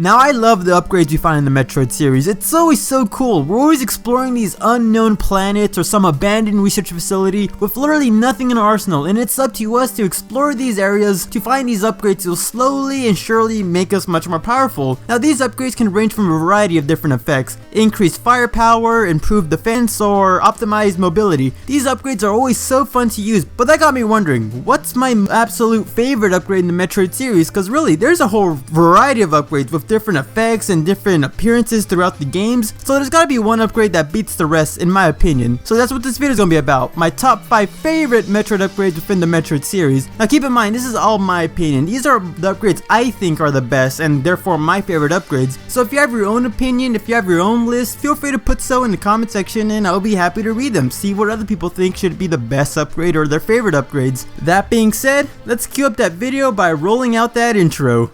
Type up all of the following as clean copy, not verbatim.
Now I love the upgrades we find in the Metroid series. It's always so cool. We're always exploring these unknown planets or some abandoned research facility with literally nothing in our arsenal, and it's up to us to explore these areas to find these upgrades that will slowly and surely make us much more powerful. Now these upgrades can range from a variety of different effects: increased firepower, improved defense, or optimized mobility. These upgrades are always so fun to use, but that got me wondering, what's my absolute favorite upgrade in the Metroid series? Because really, there's a whole variety of upgrades with different effects and different appearances throughout the games, so there's gotta be one upgrade that beats the rest in my opinion. So that's what this video is gonna be about, my top 5 favorite Metroid upgrades within the Metroid series. Now keep in mind, this is all my opinion. These are the upgrades I think are the best and therefore my favorite upgrades. So if you have your own opinion, if you have your own list, feel free to put so in the comment section and I'll be happy to read them, see what other people think should be the best upgrade or their favorite upgrades. That being said, let's cue up that video by rolling out that intro.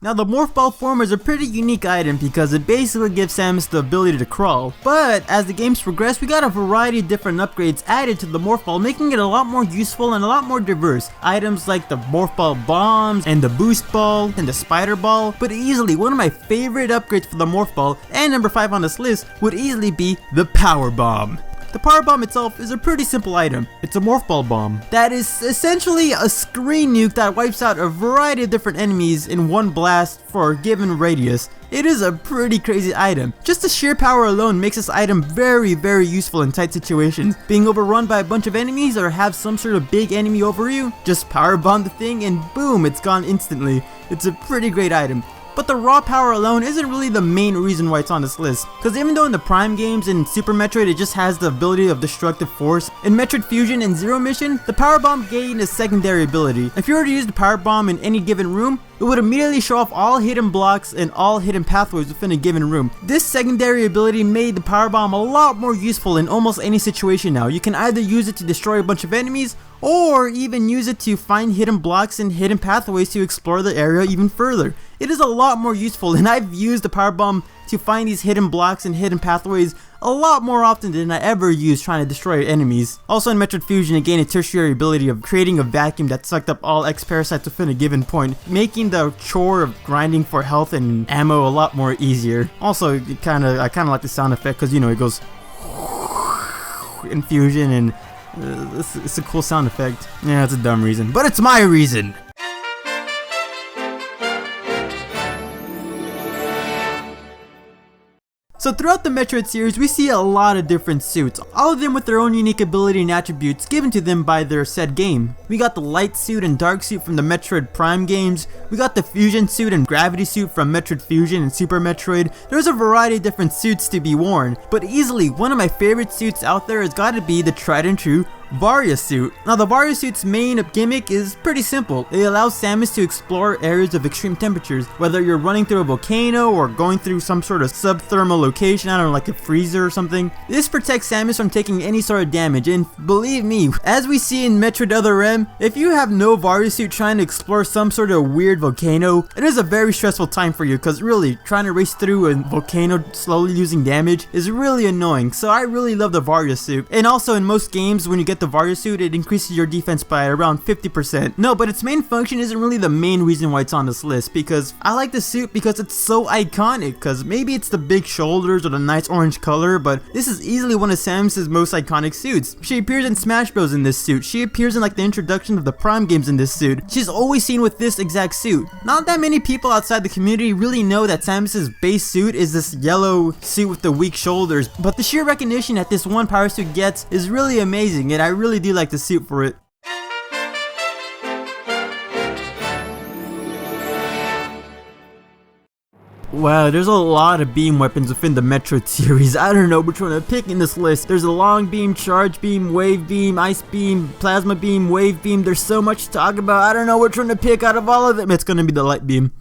Now the Morph Ball form is a pretty unique item because it basically gives Samus the ability to crawl, but as the games progress we got a variety of different upgrades added to the Morph Ball, making it a lot more useful and a lot more diverse. Items like the Morph Ball bombs and the Boost Ball and the Spider Ball, but easily one of my favorite upgrades for the Morph Ball, and number 5 on this list, would easily be the Power Bomb. The Power Bomb itself is a pretty simple item. It's a Morph Ball bomb that is essentially a screen nuke that wipes out a variety of different enemies in one blast for a given radius. It is a pretty crazy item. Just the sheer power alone makes this item very useful in tight situations. Being overrun by a bunch of enemies or have some sort of big enemy over you, just power bomb the thing and boom, it's gone instantly. It's a pretty great item. But the raw power alone isn't really the main reason why it's on this list, because even though in the Prime games and Super Metroid it just has the ability of destructive force, in Metroid Fusion and Zero Mission, the Power Bomb gained a secondary ability. If you were to use the Power Bomb in any given room, it would immediately show off all hidden blocks and all hidden pathways within a given room. This secondary ability made the Power Bomb a lot more useful in almost any situation now. You can either use it to destroy a bunch of enemies, or even use it to find hidden blocks and hidden pathways to explore the area even further. It is a lot more useful, and I've used the Power Bomb to find these hidden blocks and hidden pathways a lot more often than I ever used trying to destroy enemies. Also in Metroid Fusion it gained a tertiary ability of creating a vacuum that sucked up all X-parasites within a given point, making the chore of grinding for health and ammo a lot more easier. Also, I kinda like the sound effect because, you know, it goes in Fusion and it's a cool sound effect. Yeah, it's a dumb reason, but it's my reason! So throughout the Metroid series, we see a lot of different suits, all of them with their own unique ability and attributes given to them by their said game. We got the Light Suit and Dark Suit from the Metroid Prime games, we got the Fusion Suit and Gravity Suit from Metroid Fusion and Super Metroid. There's a variety of different suits to be worn, but easily one of my favorite suits out there has got to be the tried and true Vario Suit. Now the Vario Suit's main gimmick is pretty simple. It allows Samus to explore areas of extreme temperatures, whether you're running through a volcano or going through some sort of subthermal location, I don't know, like a freezer or something. This protects Samus from taking any sort of damage, and believe me, as we see in Metroid Other M, if you have no Vario Suit trying to explore some sort of weird volcano, it is a very stressful time for you, because really, trying to race through a volcano slowly losing damage is really annoying. So I really love the Vario Suit. And also in most games, when you get the Vario Suit, it increases your defense by around 50%. No, but its main function isn't really the main reason why it's on this list, because I like the suit because it's so iconic, because maybe it's the big shoulders or the nice orange color, but this is easily one of Samus's most iconic suits. She appears in Smash Bros in this suit, she appears in like the introduction of the Prime games in this suit, she's always seen with this exact suit. Not that many people outside the community really know that Samus's base suit is this yellow suit with the weak shoulders, but the sheer recognition that this one power suit gets is really amazing, and I really do like the suit for it. Wow, there's a lot of beam weapons within the Metroid series. I don't know which one to pick in this list. There's a long beam, charge beam, wave beam, ice beam, plasma beam, wave beam. There's so much to talk about. I don't know which one to pick out of all of them. It's gonna be the light beam.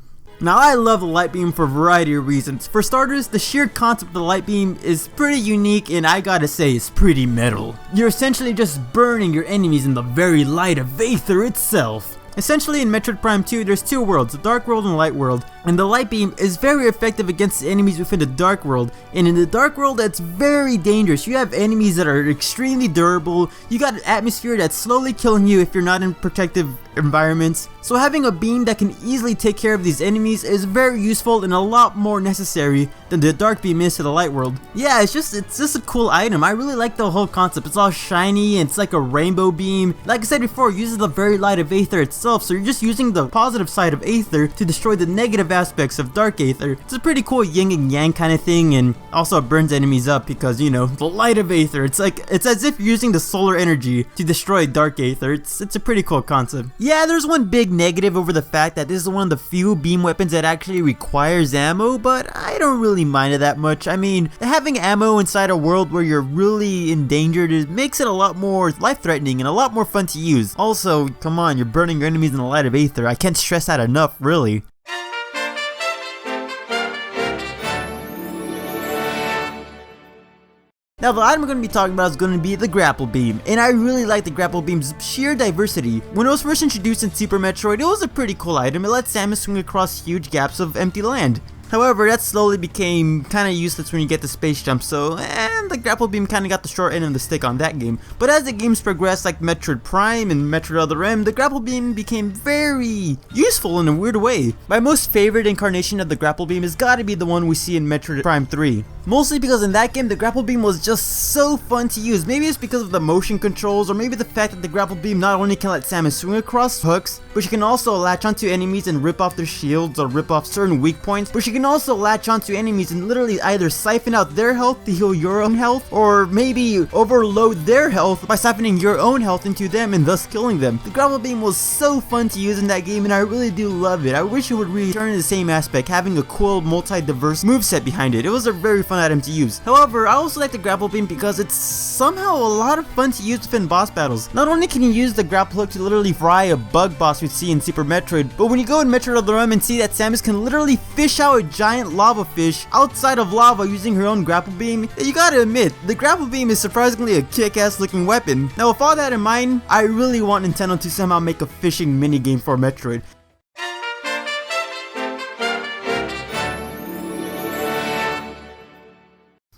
Now I love the light beam for a variety of reasons. For starters, the sheer concept of the light beam is pretty unique and I gotta say it's pretty metal. You're essentially just burning your enemies in the very light of Aether itself. Essentially in Metroid Prime 2 there's two worlds, the dark world and the light world, and the light beam is very effective against the enemies within the dark world, and in the dark world that's very dangerous. You have enemies that are extremely durable, you got an atmosphere that's slowly killing you if you're not in protective environments, so having a beam that can easily take care of these enemies is very useful and a lot more necessary than the dark beam is to the light world. Yeah, it's just a cool item. I really like the whole concept. It's all shiny and it's like a rainbow beam. Like I said before, it uses the very light of Aether itself, so you're just using the positive side of Aether to destroy the negative aspects of dark Aether. It's a pretty cool yin and yang kind of thing, and also it burns enemies up because, you know, the light of Aether. It's as if you're using the solar energy to destroy dark Aether. It's a pretty cool concept. Yeah, there's one big negative over the fact that this is one of the few beam weapons that actually requires ammo, but I don't really mind it that much. I mean, having ammo inside a world where you're really endangered, it makes it a lot more life-threatening and a lot more fun to use. Also, come on, you're burning your enemies in the light of Aether. I can't stress that enough, really. Now the item we're going to be talking about is going to be the Grapple Beam, and I really like the Grapple Beam's sheer diversity. When it was first introduced in Super Metroid, it was a pretty cool item. It let Samus swing across huge gaps of empty land. However, that slowly became kind of useless when you get the space jump, so the Grapple Beam kind of got the short end of the stick on that game. But as the games progressed, like Metroid Prime and Metroid Other M, the Grapple Beam became very useful in a weird way. My most favorite incarnation of the Grapple Beam has got to be the one we see in Metroid Prime 3. Mostly because in that game, the Grapple Beam was just so fun to use. Maybe it's because of the motion controls, or maybe the fact that the Grapple Beam not only can let Samus swing across hooks, but she can also latch onto enemies and rip off their shields or rip off certain weak points, but she can also latch onto enemies and literally either siphon out their health to heal your own health, or maybe overload their health by siphoning your own health into them and thus killing them. The Grapple Beam was so fun to use in that game and I really do love it. I wish it would return in the same aspect, having a cool multi-diverse moveset behind it. It was a very fun item to use. However, I also like the Grapple Beam because it's somehow a lot of fun to use within boss battles. Not only can you use the grapple hook to literally fry a bug boss we see in Super Metroid, but when you go in Metroid Other M and see that Samus can literally fish out a giant lava fish outside of lava using her own Grapple Beam, you gotta admit, the Grapple Beam is surprisingly a kick-ass looking weapon. Now with all that in mind, I really want Nintendo to somehow make a fishing minigame for Metroid.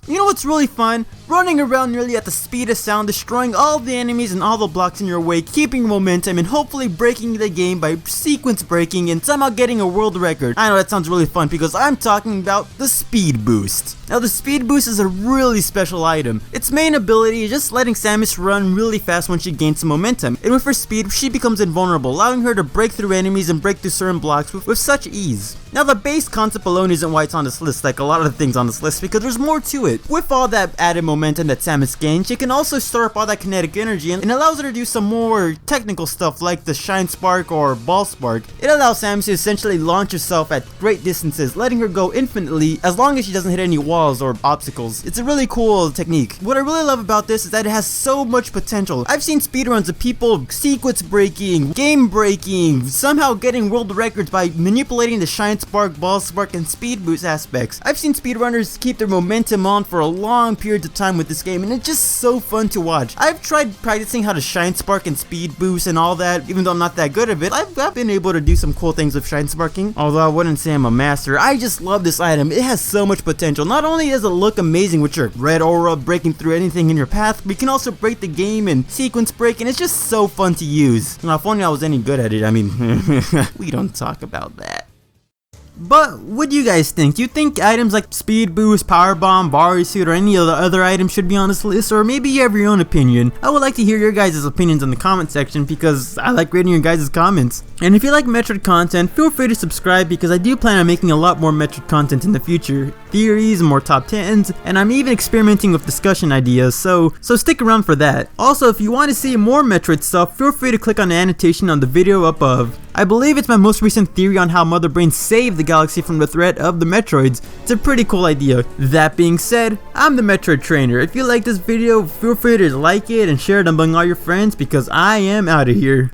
You know what's really fun? Running around nearly at the speed of sound, destroying all the enemies and all the blocks in your way, keeping momentum, and hopefully breaking the game by sequence breaking and somehow getting a world record. I know that sounds really fun because I'm talking about the Speed Boost. Now the Speed Boost is a really special item. Its main ability is just letting Samus run really fast when she gains some momentum, and with her speed, she becomes invulnerable, allowing her to break through enemies and break through certain blocks with such ease. Now the base concept alone isn't why it's on this list like a lot of the things on this list, because there's more to it. With all that added momentum that Samus gains, she can also store up all that kinetic energy and allows her to do some more technical stuff like the Shine Spark or Ball Spark. It allows Samus to essentially launch herself at great distances, letting her go infinitely as long as she doesn't hit any walls or obstacles. It's a really cool technique. What I really love about this is that it has so much potential. I've seen speedruns of people sequence breaking, game breaking, somehow getting world records by manipulating the Shine Spark, Ball Spark, and Speed Boost aspects. I've seen speedrunners keep their momentum on for a long period of time with this game, and it's just so fun to watch. I've tried practicing how to Shine Spark and Speed Boost and all that, even though I'm not that good at it. I've been able to do some cool things with Shine Sparking, although I wouldn't say I'm a master. I just love this item. It has so much potential. Not only does it look amazing with your red aura breaking through anything in your path, but you can also break the game and sequence break, and it's just so fun to use. Now if only I was any good at it. I mean, we don't talk about that. But what do you guys think? Do you think items like Speed Boost, Power Bomb, Vario Suit, or any of the other items should be on this list? Or maybe you have your own opinion. I would like to hear your guys' opinions in the comment section because I like reading your guys' comments. And if you like Metroid content, feel free to subscribe because I do plan on making a lot more Metroid content in the future. Theories, more top 10s, and I'm even experimenting with discussion ideas, so stick around for that. Also, if you want to see more Metroid stuff, feel free to click on the annotation on the video above. I believe it's my most recent theory on how Mother Brain saved the galaxy from the threat of the Metroids. It's a pretty cool idea. That being said, I'm the Metroid Trainer. If you like this video, feel free to like it and share it among all your friends because I am out of here.